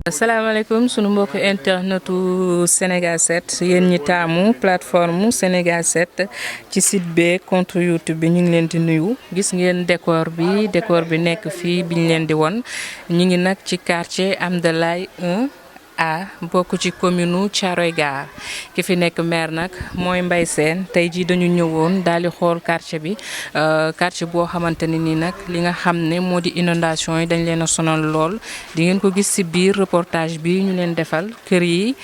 asalaamaaleykum sunu mbokk internetu Sénégal 7 yéen ñi taamu plateforme Sénégal 7 ci site bi compte YouTube bi ñu ngi leen di nuyu gis ngeen décor bi nekk fii biñ leen di won ñu ngi nag ci quartier Amdalaay 1A bokk ci commune Thiaroye Gare ki fi nekk maire nag mooy Mbaye Sène tey jii dañu ñëwoon daal di xool quartier bi quartier boo xamante ne nii nag li nga xam ne moo di inondation yi dañ leen a sonal lool di ngeen ko gis ci biir reportage bi ñu leen defal kër yi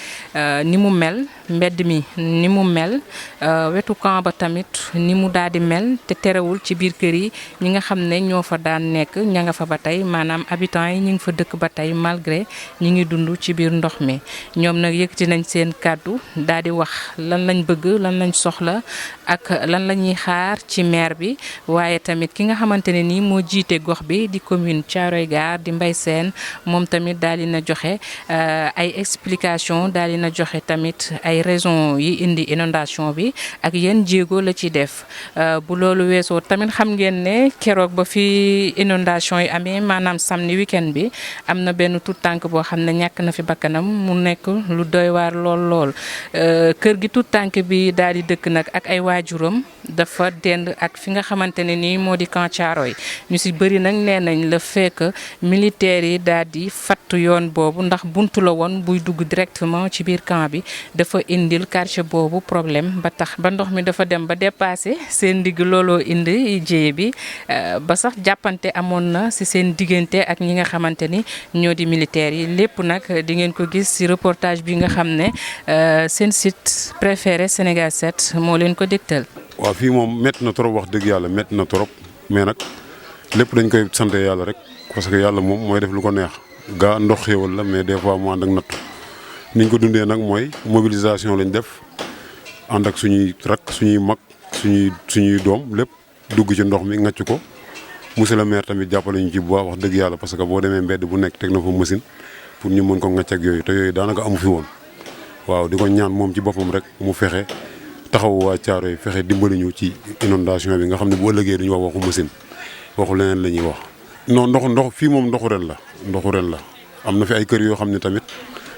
ni mu mel mbedd mi ni mu mel wetu camp ba tamit ni mu daal di mel te terewul ci biir kër yi ñi nga xam ne ñoo fa daan nekk ña nga fa ba tey maanaam habitants yi ñu ngi fa dëkk ba tey malgré ñi ngi dund ci biir ndox mi ñoom nag yëkkati nañ seen kàddu daal di wax lan lañ bëgg lan lañ soxla ak lan la ñuy xaar ci maire bi waaye tamit ki nga xamante ne nii moo jiite gox bi di commune Thiaroye Gare di Mbaye Sène moom tamit daal di na joxe ay explication daal di na joxe tamit ay raison yi indi inondation bi ak yenn jéego la ci def bu loolu weesoo tamit xam ngeen ne keroog ba fi inondation yi amee maanaam samedi weekend bi am na benn tout tànk boo xam ne ñàkk na fi bakkanam mu nekk lu doy waar lool kër gi tout tànk bi daal di dëkk nag ak ay waajuram dafa dend ak fi nga xamante ne nii moo di camp Thiaroye ñu si bëri nag nee nañ la fekk militaires yi daal di fatt yoon boobu ndax buntu la woon buy dugg directement ci biir camp bi dafa indil quartier boobu problème ba tax ba ndox mi dafa dem ba dépassé seen digg looloo indi jéye bi ba sax jàppante amoon na si seen diggante ak ñi nga xamante ni ñoo di militaires yi lépp nag di ngeen ko gis si reportage bi nga xam ne seen site préféré Sénégal 7 moo leen ko dégtal. waaw fii moom métti na trop wax dëgg yàlla métti na trop mais nag lépp dañ koy sant yàlla rek parce que yàlla moom mooy def lu ko neex gaa ndox xéewal la mais des fois mu ànd ak nattu niñ ko dundee nag mooy mobilisation lañ def ànd ak suñuy rak suñuy mag suñuy doom lépp dugg ci ndox mi ngàcc ko monsieur le maire tamit jàppale ñu ci bu baax wax dëgg yàlla parce que boo demee mbedd bu nekk teg na fa machine pour ñu mën ko ngàcc ak yooyu te yooyu daanaka amu fi woon waaw di ko ñaan moom ci boppam rek mu fexe taxaw waa Thiaroye fexe dimbali ñu ci inondation bi nga xam ne bu ëllëgee duñu wax waxu machine waxu leneen la ñuy wax. non ndox fii moom ndoxu ren la am na fi ay kër yoo xam ne tamit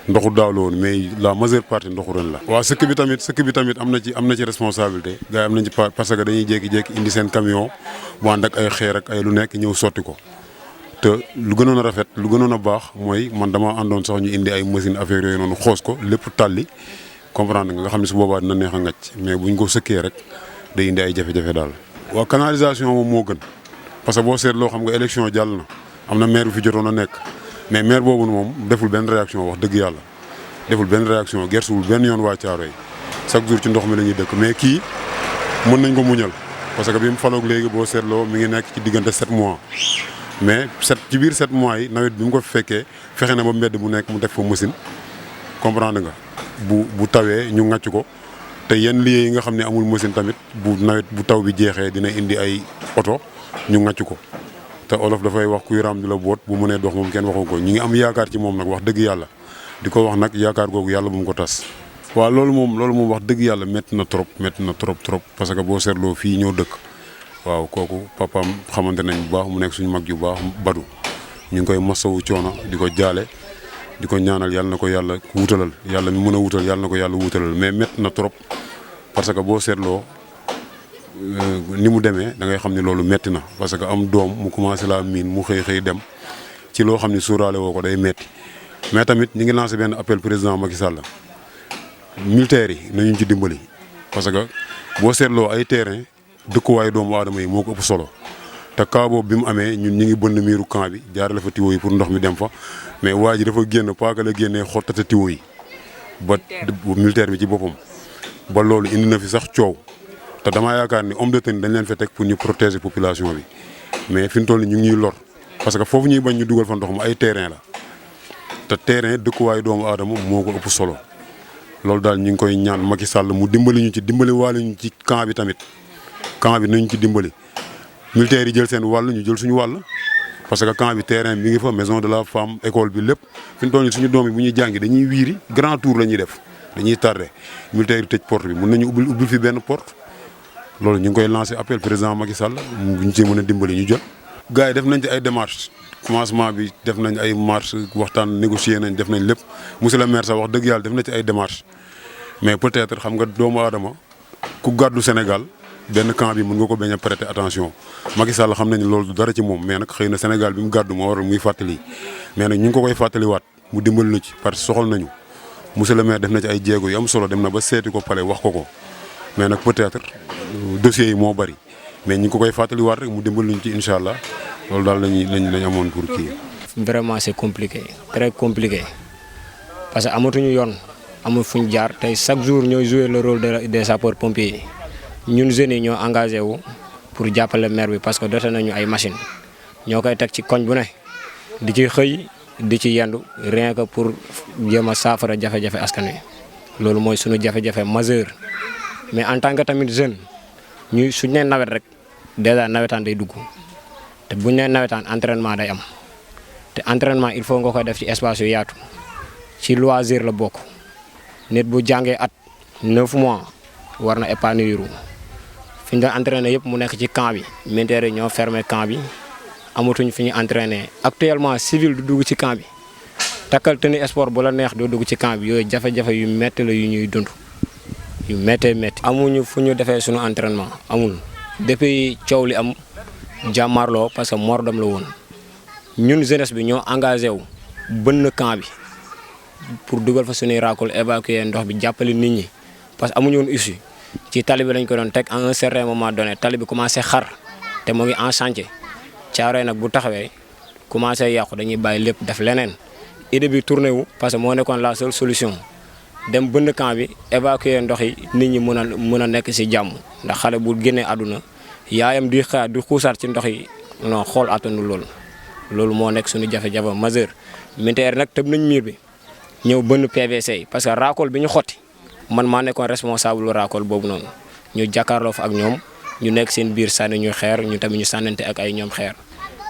ndoxu daaw la woon mais la majeure partie ndoxu ren la. waaw sëkk bi tamit am na ci responsabilité gars yi am nañ ci parce que dañuy jékki-jékki indi seen camion bu ànd ak ay xeer ak ay lu nekk ñëw sotti ko te lu gënoon a rafet lu gënoon a baax mooy man dama àndoon sax ñu indi ay machine affaire yooyu noonu xoos ko lépp tàlli comprendre nga xam ne su boobaa dina neex a ngàcc mais buñ ko sëkkee rek day indi ay jafe-jafe daal. waaw canalisation moom moo gën parce que boo seetloo xam nga élection jàll na am na maire bu fi jotoon a nekk mais maire boobu moom deful benn réaction wax dëgg yàlla deful benn réaction gersuwul benn yoon waa Thiaroye chaque jour ci ndox mi la ñuy dëkk mais kii mën nañ ko muñal parce que bi mu faloog léegi boo seetloo mi ngi nekk ci diggante 7 mois mais ci biir 7 mois yi nawet bi mu ko fekkee fexe na ba mbedd bu nekk mu def fa machine comprendre nga bu tawee ñu ŋàcc ko te yenn lieux yi nga xam ne amul machine tamit bu taw bi jeexee dina indi ay oto ñu ŋàcc ko te olof dafay wax kuy raam di la boot bu mënee dox moom kenn waxu ko ñi ngi am yaakaar ci moom nag wax dëgg yàlla di ko wax nag yaakaar googu yàlla bu mu ko tas. waaw loolu moom wax dëgg yàlla métti na trop parce que boo seetloo fii ñoo dëkk waaw kooku papaam xamante nañ bu baax mu nekk suñu mag yu baax Badou ñu ngi koy masawu coono di ko jaale di ko ñaanal yàlla na ko yàlla wutalal yàlla mi mën a wutal yàlla na ko yàlla wutalal mais métti na trop parce que boo seetloo ni mu demee da ngay xam ne loolu métti na parce que am doom mu commencé laa miin mu xëy dem ci loo xam ne suuraale woo ko day métti mais tamit ñi ngi lancé benn appel président Macky Sall militaires yi nañu ci dimbali parce que boo seetloo ay terrain dëkkuwaayu doomu aadama yi moo ko ëpp solo te cas boobu bi mu amee ñun ñu ngi bënn miiru camp bi jaarale fa tiwo yi pour ndox mi dem fa mais waa ji dafa génn paaka la génnee xottate tiwo yi ba militaire bi ci boppam ba loolu indi na fi sax coow te damaa yaakaar ni homme de tenue dañ leen fa teg pour ñu protéger population bi mais fi mu toll nii ñu ngi ñuy lor parce que foofu ñuy bañ ñu dugal fa ndox ma ay terrain la te terrain dëkkuwaayu doomu aadama moo ko ëpp solo loolu daal ñu ngi koy ñaan Macky Sall mu dimbali ñu ci dimbali waale ñu ci camp bi tamit camp bi nañu ci dimbali militaires yi jël seen wàll ñu jël suñu wàll parce que camp bi terrain bi ngi fa maison de la femme école bi lépp fi mu toll nii suñu doom yi bu ñuy jàngi dañuy wiiri grand tour la ñuy def dañuy tardé militaires yi tëj porte bi mun nañu ubbil fi benn porte loolu ñu ngi koy lancé appel président Macky Sall ñu ci mën a dimbali ñu jël. gars yi def nañ ci ay démarches commencement bi def nañ ay marche waxtaan négocier nañ def nañ lépp monsieur le maire sax wax dëgg yàlla def na ci ay démarches mais peut-être xam nga doomu aadama ku gàddu Sénégal benn camp bi mën nga ko bañ a prêter attention Macky Sall xam nañ loolu du dara ci moom mais nag xëy na Sénégal bi mu gàddu moo waral muy fàttali mais nag ñu ngi ko koy fàttaliwaat mu dimbali na ci parce que soxal nañu monsieur le maire def na ci ay jéego yu am solo dem na ba seeti ko pale wax ko mais nag peut-être dossiers yi moo bari mais ñu ngi ko koy fàttaliwaat rek mu dimbali ñu ci incha allah loolu daal lañ amoon pour kii. Vraiment c'est compliqué très compliqué parce que amatuñu yoon amul fuñ jaar tey chaque jour ñooy jouer le rôle des sapeurs pompiers ñun jeunes yi ñoo engagé wu pour jàppale maire bi parce que doté nañu ay machine ñoo koy teg ci koñ bu ne di ci xëy di ci yendu rien que pour jéem a saafara jafe-jafe askan wi loolu mooy suñu jafe-jafe majeur mais en tant que tamit jeune ñuy suñ nee nawet rek déjà nawetaan day dugg te buñ nee nawetaan entraînement day am te entraînement il faut nga koy def ci espace yu yaatu ci loisir la bokk nit bu jàngee at 9 mois war na épanouir fi ñu doon entraîné yëpp mu nekk ci camp bi militaires yi ñoo fermé camp bi amatuñ fi ñu entraîné actuellement civil du dugg ci camp bi takkal tenue sport bu la neex doo dugg ci camp bi yooyu jafe-jafe yu métti la yu ñuy dund yu méttee métti. amuñu fu ñu defee suñu entraînement amul depuis coow li am jàmmarloo parce que mordam la woon ñun jeunesse bi ñoo engagé wu bënn camp bi pour dugal fa suñuy raakool évacuer ndox bi jàppale nit ñi parce que amuñu woon issue ci tali bi lañ ko doon teg à un certain moment donné tali bi commencé xar te mu ngi en chantier Thiaroye nag bu taxawee commencé yàqu dañuy bàyyi lépp def leneen idée bi tourné wu parce que moo nekkoon la seule solution dem bënn camp bi évacuer ndox yi nit ñi mën a nekk ci jàmm ndax xale bu génnee àdduna yaayam di xaar di xuusaat ci ndox yi non xool attanu loolu moo nekk suñu jafe-jafe majeur militaire nag tëb nañ miir bi ñëw bënn PVC yi parce que raakool bi ñu xotti man maa nekkoon responsable raakool boobu noonu ñu jàkkaarloo fa ak ñoom ñu nekk seen biir sànni ñu xeer ñu tamit ñu sànnante ak ay ñoom xeer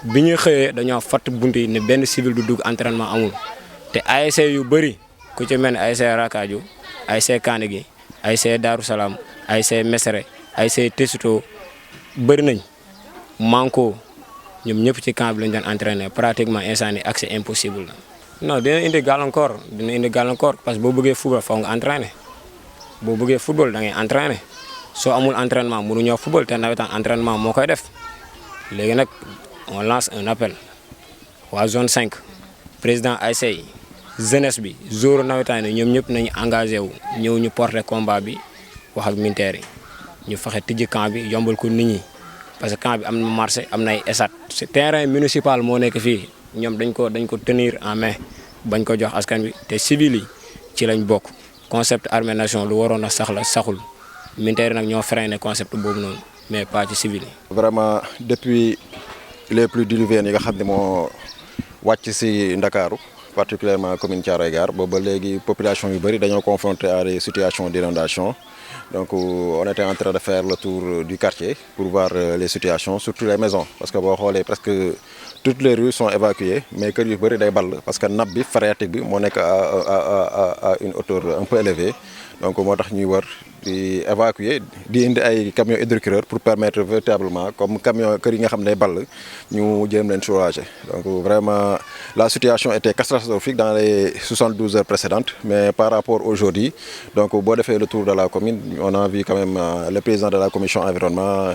bi ñu xëyee dañoo fatt bunt yi ne benn civil du dugg entraînement amul te ASC yu bëri ku ci mel ne ASC Rakaju ASC Kanigi ASC Darou Salaam ASC Mesere ASC Tessuto bëri nañ manko ñoom ñëpp ci camp bi lañ daan entraîner pratiquement instant yi accès impossible la. non dina indi gàllankoor parce que boo bëggee football faw nga entraîner boo bëggee football da ngay entraîner soo amul entraînement mënuñoo football te nawetaan entraînement moo koy def léegi nag on lance un appel waa zone 5 président ASC yi jeunesse bi jour nawetaan yi ñoom ñëpp nañu engagé wu ñëw ñu porter combat bi wax ak militaires yi ñu fexe tijji camp bi yombal ko nit ñi parce que camp bi am na marché am na ay esat terrain municipal moo nekk fii ñoom dañ ko tenir en main bañ ko jox askan bi te civil yi ci lañ bokk concept armée nation lu waroon a saxul militaire nag ñoo freiné concept boobu noonu mais pas ci civil yi. vraiment depuis les pluies diluviennes yi nga xam ne moo wàcc si Ndakaaru particulièrement commune Thiaroye Gare boobu ba léegi population yu bëri dañoo confronté à des situations d'inondation donc on était en train de faire le tour du quartier pour voir les situations surtout les maisons parce que boo xoolee presque toutes les rues sont évacuées mais kër yu bëri day ball parce que nappe bi phréatique bi moo nekk à une hauteur un peu élevée donc moo tax ñuy war di évacuer di indi ay camions hydrocureurs pour permettre véritablement comme camion kër yi nga xam ne day ball ñu jéem leen soulager donc vraiment la situation était catastrophique dans les 72 heures précédentes mais par rapport aujourd'hui donc boo defee le tour de la commune on a vu quand même le président de la commission environnement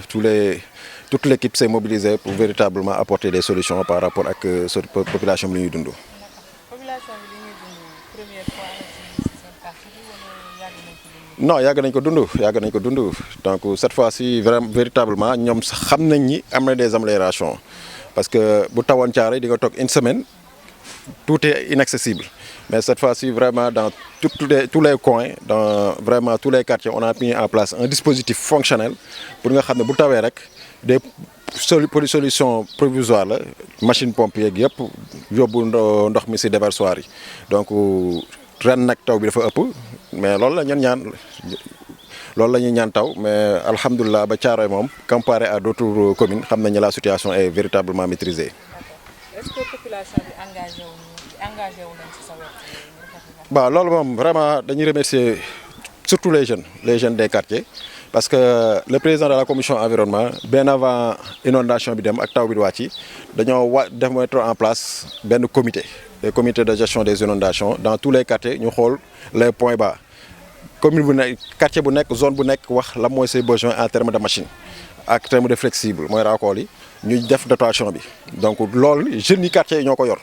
toute l'équipe s'est mobilisée pour véritablement apporter des solutions par rapport ak cette population bi li ñuy dund. non yàgg nañ ko dund donc cette fois-ci vraiment véritablement ñoom xam nañ ni am na des améliorations parce que bu tawoon Thiaroye di nga toog une semaine tout est inaccessible mais cette fois-ci vraiment dans tous les coins dans vraiment tous les quartiers on a mis en place un dispositif fonctionnel pour nga xam ne bu tawee rek des solutions provisoires la machine pompe yeeg yëpp yóbbu ndox mi ci déversoir yi donc ren nag taw bi dafa ëpp mais loolu la ñuy ñaan taw mais alhamdulilah ba Thiaroye moom comparé à d'autres communes xam nañu la situation est véritablement maîtrisée. Est-ce que population bi engagé wu nañ ci sa wet? Bah loolu moom vraiment dañuy remercier surtout les jeunes des quartiers parce que le président de la commission environnement bien avant inondation bi dem ak taw bi di wàcc dañoo mettre en place benn comité des comités de gestion des inondations dans tous les quartiers ñu xool les points bas commune bu nekk quartier bu nekk zone bu nekk wax la mooy ses besoins en termes de machine ak terme de flexible mooy raakool yi ñuy def dotation bi donc loolu jeunes yi quartier yi ñoo ko yor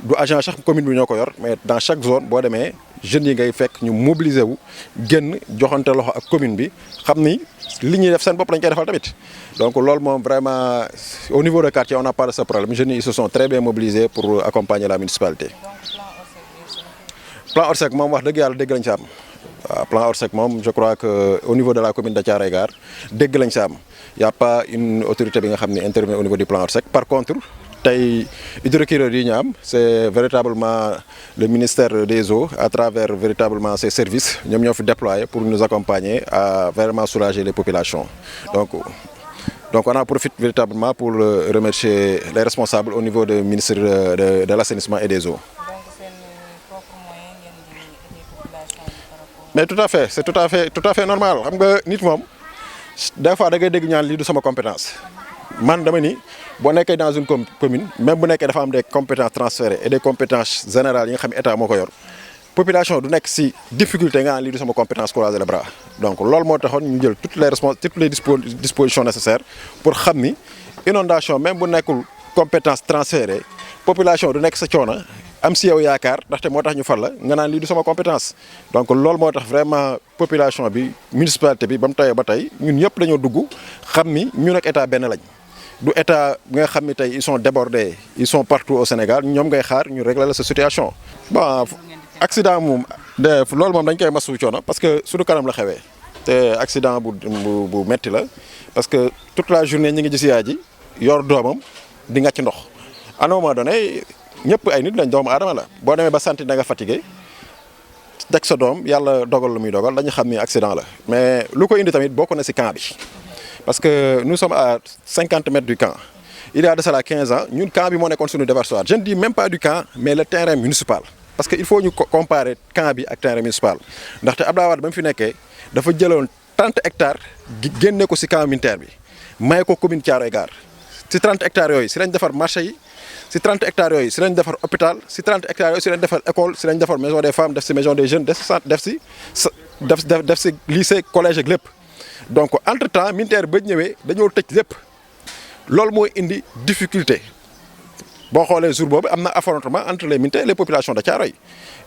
du agent sax commune bi ñoo ko yor mais dans chaque zone boo demee jeunes yi ngay fekk ñu mobiliser wu génn joxante loxo ak commune bi xam ni li ñuy def seen bopp lañ koy defal tamit donc loolu moom vraiment au niveau de quartier on n'a pas de ce problème jeunes yi ils se sont très bien mobilisés pour accompagner la municipalité. plan Orsec moom wax dëgg yàlla dégg lañ si am waaw plan Orsec moom je crois que au niveau de la commune de Thiaroye Gare dégg lañ si am y a pas une autorité bi nga xam ne intervient au niveau du plan Orsec par contre. tey hydrocureur yi ñu am c'est véritablement le ministère des eaux à travers véritablement ses services ñoom ñoo fi déployé pour nous accompagner à vraiment soulager les populations donc on en profite véritablement pour remercier les responsables au niveau du ministère de l'assainissement et des eaux. Mais tout à fait c'est tout à fait normal xam nga nit moom des fois da ngay dégg ñaan lii du sama compétence. man dama ni boo nekkee dans une commune même bu nekkee dafa am des compétences transférées et des compétences générales yi nga xam ne état moo ko yor population du nekk si difficulté nga lii du sama compétence croiser les bras donc loolu moo taxoon ñu jël toutes les dispositions nécessaires pour xam ni inondation même bu nekkul compétence transférée population du nekk sa coono am si yow yaakaar ndaxte moo tax ñu fal la nga naan lii du sama compétence donc loolu moo tax vraiment population bi municipalité bi ba mu tawee ba tey ñun ñëpp dañoo dugg xam ni ñun ak état benn lañ. du état bi nga xam ne tey ils sont débordés ils sont partout au Sénégal ñoom ngay xaar ñu régler la sa situation. bon accident moom loolu moom dañ koy masu coono parce que suñu kanam la xewee te accident bu metti la parce que toute la journée ñi ngi gis yaay ji yor doomam di ngàcc ndox à un moment donné ñëpp ay nit lañ doomu aadama la boo demee ba santi da nga fatigué teg sa doom yàlla dogal lu muy dogal dañu xam ni accident la mais lu ko indi tamit bokk na ci camp bi. parce que nous sommes à 50 mètres du camp il y a de cela 15 ans ñun camp bi moo nekkoon suñu déversoir je ne dis même pas du camp mais le terrain municipal parce que il faut ñu comparer camp bi ak terrain municipal ndaxte Abdoulaye Wade ba mu fi nekkee dafa jëloon 30 hectares génne ko ci camp militaire bi may ko commune Thiaroye Gare ci 30 hectares yooyu ci lañ defar marché yi ci 30 hectares yooyu ci lañ defar hôpital ci 30 hectares yooyu ci lañ defar école ci lañ defar maison des femmes def ci maison des jeunes def ci lycée collège ak lépp. donc entre temps militaire ba ñëwee dañoo tëj lépp loolu mooy indi difficulté boo xoolee jour boobu am na affrontement entre les militaires et les populations de Thiaroye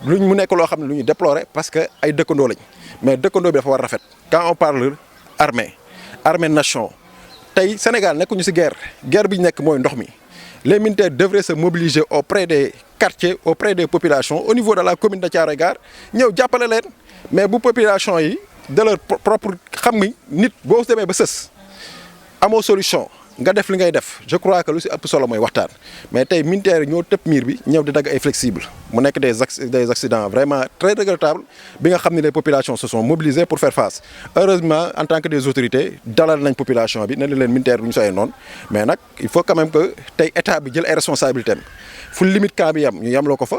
luñ mu nekk loo xam ne lu ñu déplorer parce que ay dëkkandoo lañ mais dëkkandoo bi dafa war rafet. quand on parle armée nation tey Sénégal nekkuñu ci guerre bi ñu nekk mooy ndox mi les militaires devraient se mobiliser auprès des quartiers auprès des populations au niveau de la commune de Thiaroye Gare ñëw jàppale leen mais bu population yi. de leur propre xam ni nit boo demee ba sës amoo solution nga def li ngay def je crois que lu ci ëpp solo mooy waxtaan mais tey militaires yi ñoo tëb miir bi ñëw di dagg ay flexible mu nekk des accidents vraiment très regrettables bi nga xam ne les populations se sont mobilisées pour faire face heureusement en tant que des autorités dalal nañ population bi ne leen militaire bu ñu soyee noonu mais nag il faut quand même que tey état bi jël ay responsabilités am fu limite camp bi yam ñu yamloo ko fa.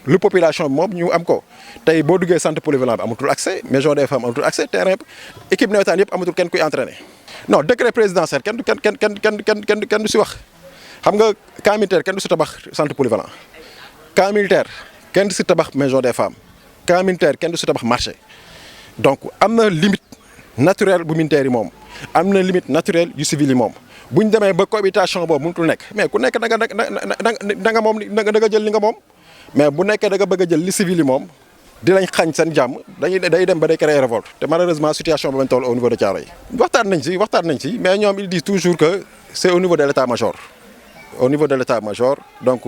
lu population bi moom ñu am ko tey boo duggee centre polyvalent bi amatul accès maison des femmes amatul accès terrain équipe nawetaan yëpp amatul kenn kuy entraîner non décret présidentiel kenn du si wax xam nga camp militaire kenn du si tabax centre polyvalent camp militaire kenn du si tabax maison des femmes camp militaire kenn du si tabax marché donc am na limite naturelle bu militaire yi moom am na limite naturelle yu civil yi moom bu ñu demee ba cohabitation boobu mënutul nekk mais ku nekk da nga moom da nga jël li nga moom. mais bu nekkee da nga bëgg a jël li civil yi moom di lañ xañ seen jàmm day dem ba day créer révolte te malheureusement situation bi lañ toll au niveau de Thiaroye waxtaan nañ ci mais ñoom ils disent toujours que c'est au niveau de l'état-major donc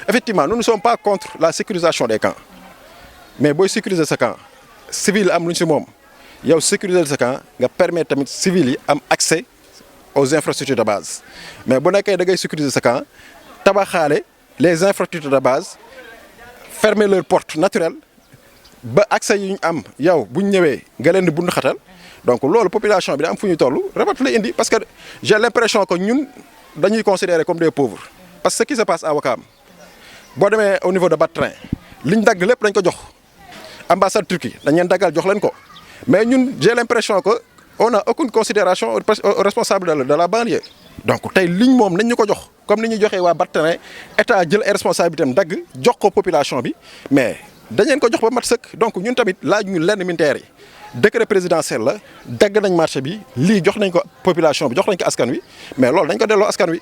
effectivement nous ne sommes pas contre la sécurisation des camps mais booy sécuriser sa camp civil am lu ñu si moom yow sécuriser sa camp nga permettre tamit civil yi am accès aux infrastructures de base mais bu nekkee da ngay sécuriser sa camp tabaxaale les infrastructures de base fermer leurs portes naturelles ba accès yi ñu am yow bu ñu ñëwee nga leen di bund xatal donc loolu population bi da am fu ñu toll révolte lay indi parce que j'ai l'impression que ñun dañuy considérer comme des pauvres parce que ce qui se passe à Ouakam boo demee au niveau de Bat-Train liñ dagg lépp dañ ko jox ambassade Turquie dañ leen daggal jox leen ko mais ñun j'ai l'impression que on n'a aucune considération aux responsables de la banlieue. Donc tey liñ moom nañ ñu ko jox comme ni ñu joxee waa Barthélémy état jël ay responsabilités am dagg jox ko population bi mais dañ leen ko jox ba mat sëkk donc ñun tamit laaj ñu lenn militaire yi décret présidentiel la dagg nañ marché bi lii jox nañ ko population bi jox nañ ko askan wi mais loolu dañ ko delloo askan wi.